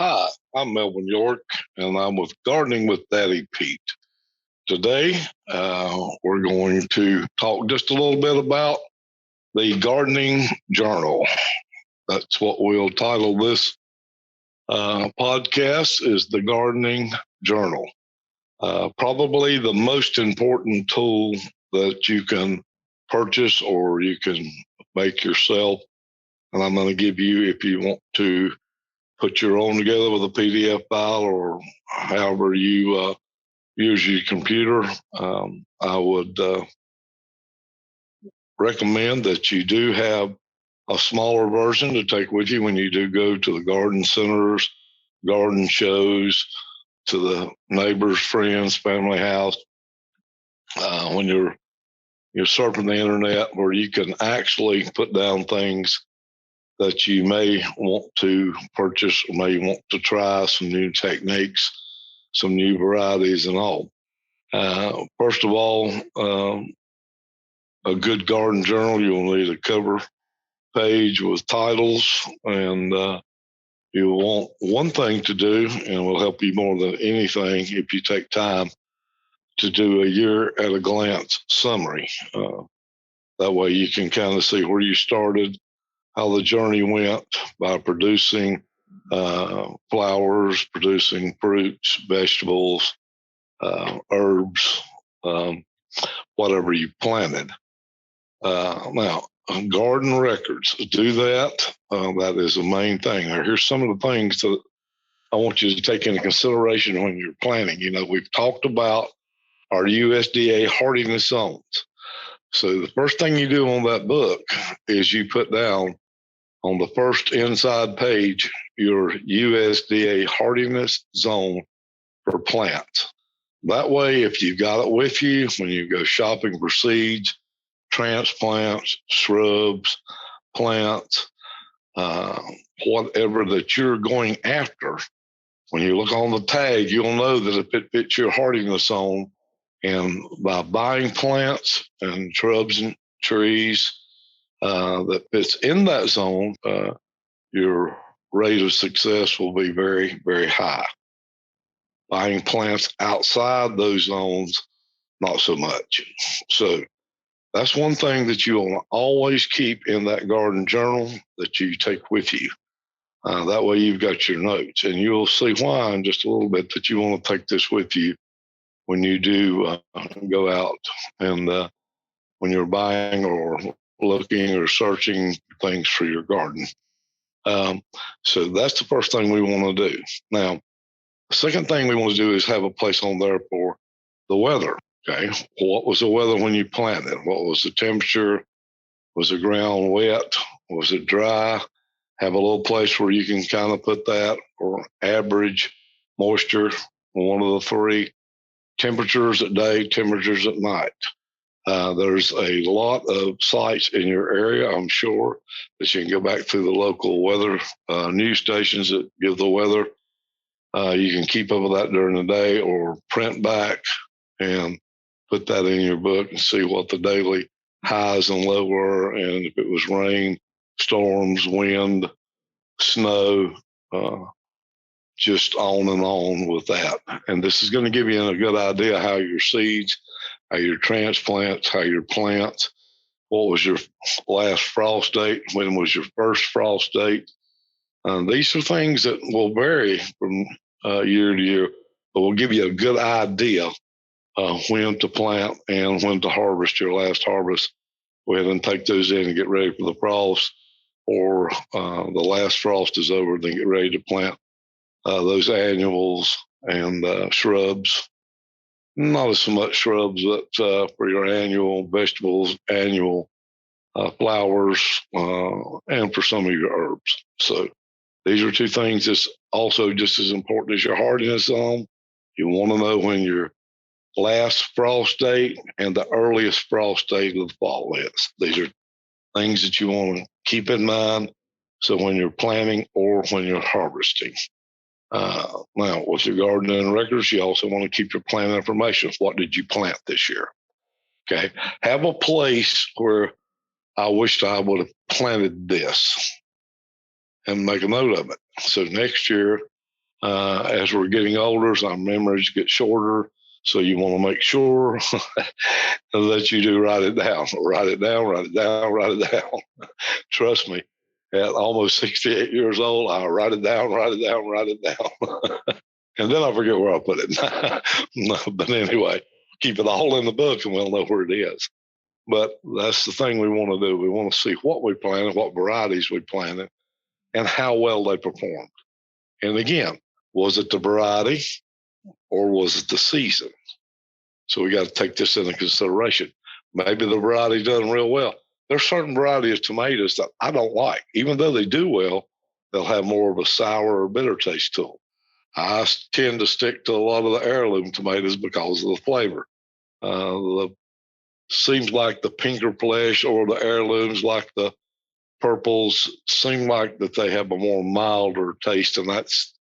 Hi, I'm Melvin York, and I'm with Gardening with Daddy Pete. Today, we're going to talk just a little bit about the Gardening Journal. That's what we'll title this podcast is the Gardening Journal. Probably the most important tool that you can purchase or you can make yourself. And I'm going to give you, if you want to put your own together with a PDF file or however you use your computer, I would recommend that you do have a smaller version to take with you when you do go to the garden centers, garden shows, to the neighbors, friends, family house. When you're surfing the internet, where you can actually put down things that you may want to purchase or may want to try some new techniques, some new varieties and all. First of all, a good garden journal, you'll need a cover page with titles, and you'll want one thing to do, and will help you more than anything if you take time to do a year at a glance summary. That way you can kind of see where you started, how the journey went by producing flowers, producing fruits, vegetables, herbs, whatever you planted. Now, garden records, do that. That is the main thing. Now, here's some of the things that I want you to take into consideration when you're planting. We've talked about our USDA hardiness zones. So the first thing you do on that book is you put down on the first inside page your USDA hardiness zone for plants. That way, if you've got it with you when you go shopping for seeds, transplants, shrubs, plants, whatever that you're going after, when you look on the tag, you'll know that if it fits your hardiness zone. And by buying plants and shrubs and trees that fits in that zone, your rate of success will be very, very high. Buying plants outside those zones, not so much. So that's one thing that you'll always keep in that garden journal that you take with you. That way you've got your notes, and you'll see why in just a little bit that you want to take this with you when you do go out and when you're buying or looking or searching things for your garden. So that's the first thing we want to do. Now, the second thing we want to do is have a place on there for the weather. Okay. What was the weather when you planted? What was the temperature? Was the ground wet? Was it dry? Have a little place where you can kind of put that, or average moisture, one of the three. Temperatures at day, temperatures at night. There's a lot of sites in your area, I'm sure, that you can go back through the local weather news stations that give the weather. You can keep up with that during the day or print back and put that in your book and see what the daily highs and low were, and if it was rain, storms, wind, snow, just on and on with that. And this is going to give you a good idea how your seeds, how your transplants, how your plants, what was your last frost date, when was your first frost date. These are things that will vary from year to year, but will give you a good idea when to plant and when to harvest your last harvest. Go ahead and take those in and get ready for the frost, or the last frost is over, then get ready to plant those annuals and shrubs. Not so much shrubs, but for your annual vegetables, annual flowers, and for some of your herbs. So these are two things that's also just as important as your hardiness zone. You want to know when your last frost date and the earliest frost date of the fall is. These are things that you want to keep in mind. So when you're planting or when you're harvesting. Now, with your gardening records, you also want to keep your plant information. What did you plant this year? Okay. Have a place where I wished I would have planted this and make a note of it. So next year, As we're getting older, our memories get shorter. So you want to make sure that you do write it down, write it down, write it down, write it down. Trust me, at almost 68 years old, I write it down, write it down, write it down. And then I forget where I put it. But anyway, keep it all in the book and we'll know where it is. But that's the thing we want to do. We want to see what we planted, what varieties we planted, and how well they performed. And again, was it the variety or was it the season? So we got to take this into consideration. Maybe the variety done real well. There's certain variety of tomatoes that I don't like. Even though they do well, they'll have more of a sour or bitter taste to them. I tend to stick to a lot of the heirloom tomatoes because of the flavor. Seems like the pinker flesh or the heirlooms, like the purples, seem like that they have a more milder taste, and that's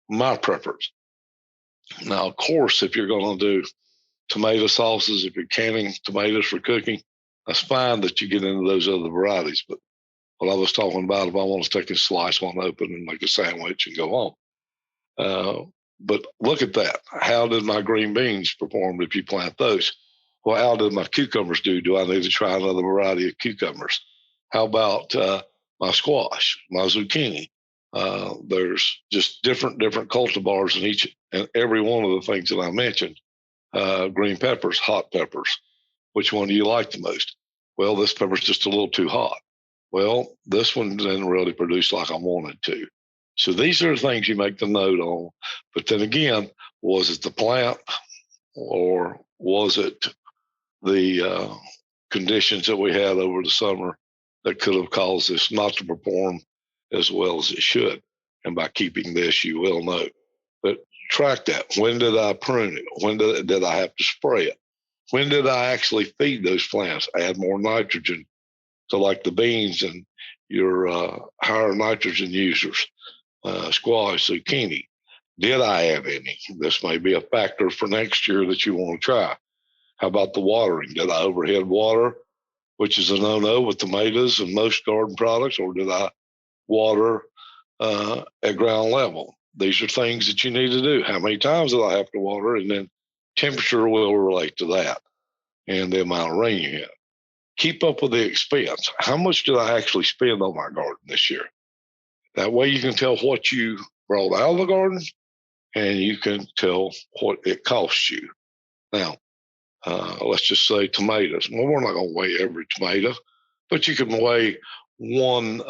my preference. Now, of course, if you're going to do tomato sauces, if you're canning tomatoes for cooking, that's fine that you get into those other varieties. But what I was talking about, if I want to take and slice one open and make a sandwich and go on. But look at that. How did my green beans perform if you plant those? Well, how did my cucumbers do? Do I need to try another variety of cucumbers? How about my squash, my zucchini? There's just different cultivars in each and every one of the things that I mentioned. Green peppers, hot peppers. Which one do you like the most? Well, this pepper's just a little too hot. Well, this one didn't really produce like I wanted to. So these are the things you make the note on. But then again, was it the plant or was it the conditions that we had over the summer that could have caused this not to perform as well as it should? And by keeping this, you will know. But track that. When did I prune it? When did I have to spray it? When did I actually feed those plants? Add more nitrogen to like the beans and your higher nitrogen users, squash, zucchini. Did I have any? This may be a factor for next year that you want to try. How about the watering? Did I overhead water, which is a no-no with tomatoes and most garden products, or did I water at ground level? These are things that you need to do. How many times did I have to water? And then temperature will relate to that and the amount of rain you had. Keep up with the expense. How much did I actually spend on my garden this year? That way you can tell what you brought out of the garden and you can tell what it costs you. Now, let's just say tomatoes. Well, we're not going to weigh every tomato, but you can weigh one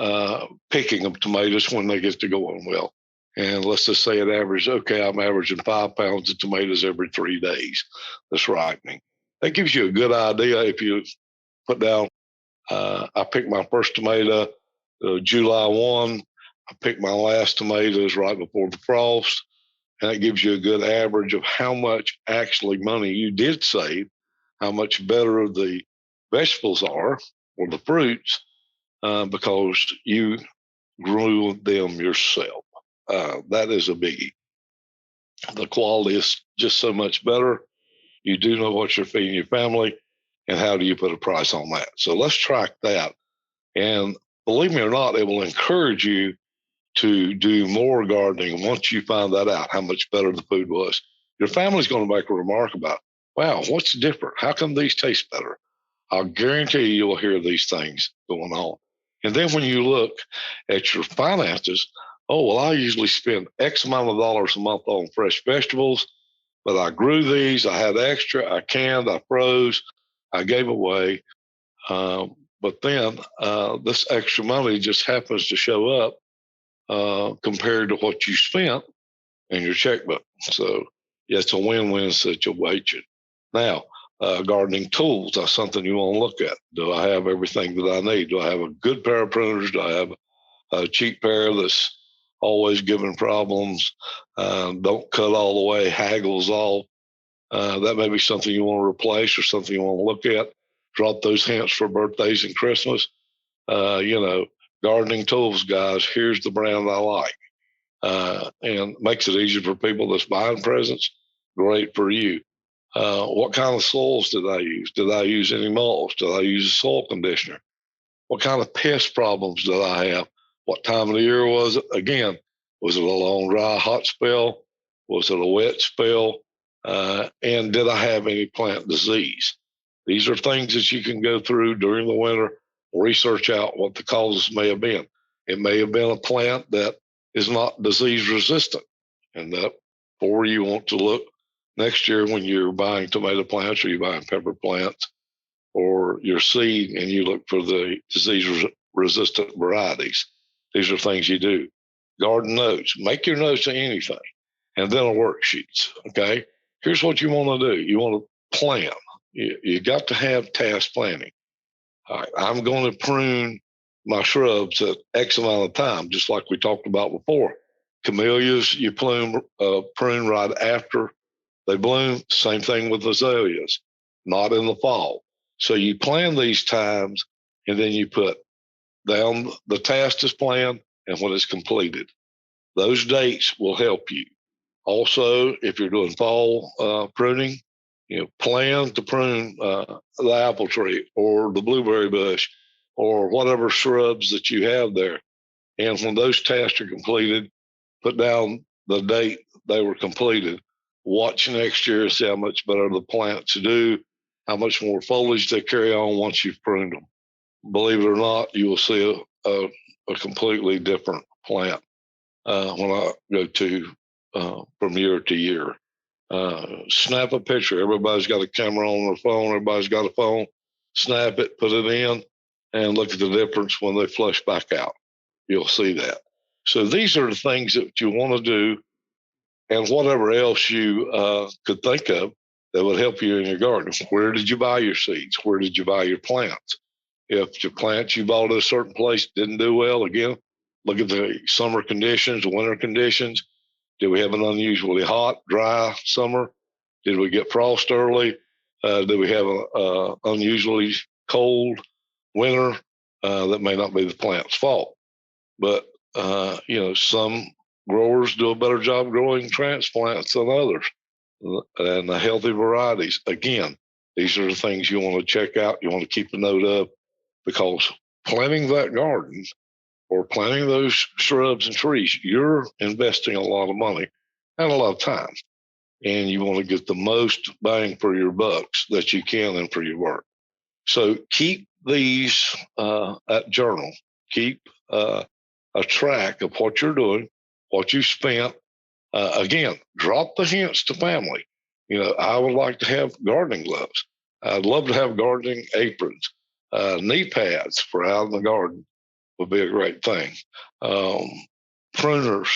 picking of tomatoes when they get to going well. And let's just say it averages, okay, I'm averaging 5 pounds of tomatoes every 3 days. That's ripening. That gives you a good idea if you put down, I picked my first tomato July 1. I picked my last tomatoes right before the frost. And that gives you a good average of how much actually money you did save, how much better the vegetables are or the fruits because you grew them yourself. That is a biggie. The quality is just so much better. You do know what you're feeding your family, and how do you put a price on that? So let's track that. And believe me or not, it will encourage you to do more gardening once you find that out, how much better the food was. Your family's going to make a remark about, wow, what's different? How come these taste better? I'll guarantee you will hear these things going on. And then when you look at your finances, oh, well, I usually spend X amount of dollars a month on fresh vegetables, but I grew these, I had extra, I canned, I froze, I gave away. But then this extra money just happens to show up compared to what you spent in your checkbook. So yeah, it's a win-win situation. Now, gardening tools, that's something you want to look at. Do I have everything that I need? Do I have a good pair of pruners? Do I have a cheap pair that's always giving problems? Don't cut all the way, haggles off. That may be something you want to replace or something you want to look at. Drop those hints for birthdays and Christmas. Gardening tools, guys, here's the brand I like. And makes it easier for people that's buying presents. Great for you. What kind of soils did I use? Did I use any mulch? Did I use a soil conditioner? What kind of pest problems did I have? What time of the year was it? Again, Was it a long, dry, hot spell? Was it a wet spell? And did I have any plant disease? These are things that you can go through during the winter, research out what the causes may have been. It may have been a plant that is not disease resistant, and that for you want to look next year when you're buying tomato plants or you're buying pepper plants or your seed, and you look for the disease resistant varieties. These are things you do. Garden notes, make your notes of anything, and then a worksheets. Okay, here's what you want to do. You want to plan. You got to have task planning. All right, I'm going to prune my shrubs at X amount of time, just like we talked about before. Camellias, you prune right after they bloom. Same thing with azaleas, not in the fall. So you plan these times, and then you put down the task is planned and when it's completed. Those dates will help you. Also, if you're doing fall pruning, plan to prune the apple tree or the blueberry bush or whatever shrubs that you have there. And when those tasks are completed, put down the date they were completed. Watch next year, see how much better the plants do, how much more foliage they carry on once you've pruned them. Believe it or not, you will see a completely different plant when I go to from year to year. Snap a picture. Everybody's got a camera on their phone. Everybody's got a phone. Snap it, put it in, and look at the difference when they flush back out. You'll see that. So these are the things that you want to do, and whatever else you could think of that would help you in your garden. Where did you buy your seeds? Where did you buy your plants? If your plants you bought at a certain place didn't do well, again, look at the summer conditions, winter conditions. Did we have an unusually hot, dry summer? Did we get frost early? Did we have an unusually cold winter? That may not be the plant's fault. But, some growers do a better job growing transplants than others and the healthy varieties. Again, these are the things you want to check out. You want to keep a note of, because planting that garden or planting those shrubs and trees, you're investing a lot of money and a lot of time. And you want to get the most bang for your bucks that you can and for your work. So keep these at journal. Keep a track of what you're doing, what you spent. Again, drop the hints to family. I would like to have gardening gloves. I'd love to have gardening aprons. Knee pads for out in the garden would be a great thing. Pruners,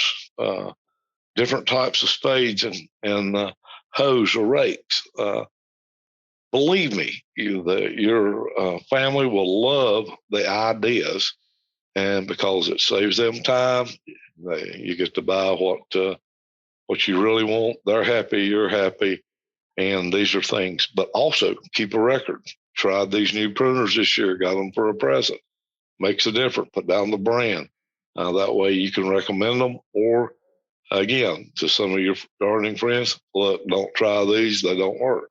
different types of spades and hoes or rakes. Believe me, your family will love the ideas, and because it saves them time, you get to buy what you really want. They're happy, you're happy, and these are things. But also keep a record. Tried these new pruners this year, got them for a present. Makes a difference. Put down the brand. That way you can recommend them, or again, to some of your gardening friends, look, don't try these, they don't work.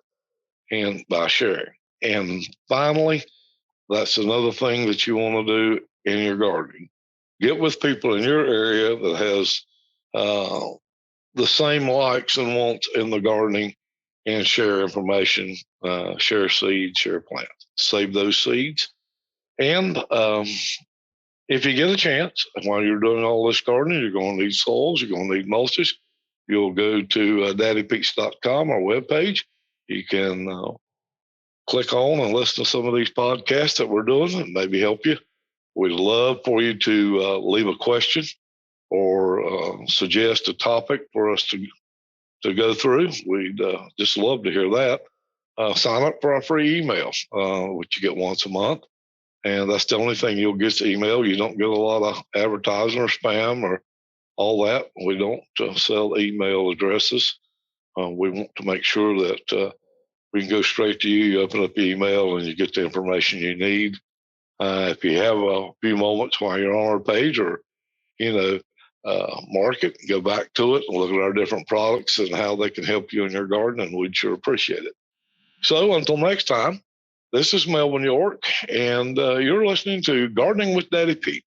And by sharing. And finally, that's another thing that you want to do in your gardening. Get with people in your area that has the same likes and wants in the gardening, and share information, share seeds, share plants. Save those seeds. And if you get a chance, while you're doing all this gardening, you're going to need soils, you're going to need mulches. You'll go to daddypete's.com, our webpage. You can click on and listen to some of these podcasts that we're doing and maybe help you. We'd love for you to leave a question or suggest a topic for us to go through. We'd just love to hear that. Sign up for our free email, which you get once a month. And that's the only thing you'll get to email. You don't get a lot of advertising or spam or all that. We don't sell email addresses. We want to make sure that we can go straight to you. You open up the email and you get the information you need. If you have a few moments while you're on our page, or mark it, go back to it and look at our different products and how they can help you in your garden, and we'd sure appreciate it. So until next time, this is Melvin York, and you're listening to Gardening with Daddy Pete.